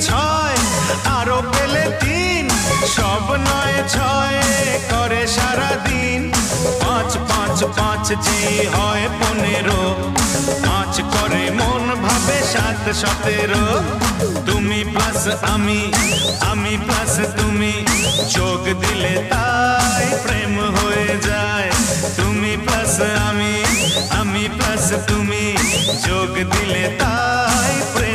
ছয় আরো পেলে তিন, সব নয় ছয় করে সারাদিন। পাঁচ পাঁচ পাঁচ জি হয় 15, পাঁচ করে মন ভাবে 7 17। তুমি প্লাস আমি, আমি প্লাস তুমি, যোগ দিলে তাই প্রেম হয়ে যায়। তুমি প্লাস আমি, আমি প্লাস তুমি, যোগ দিলে তাই প্রেম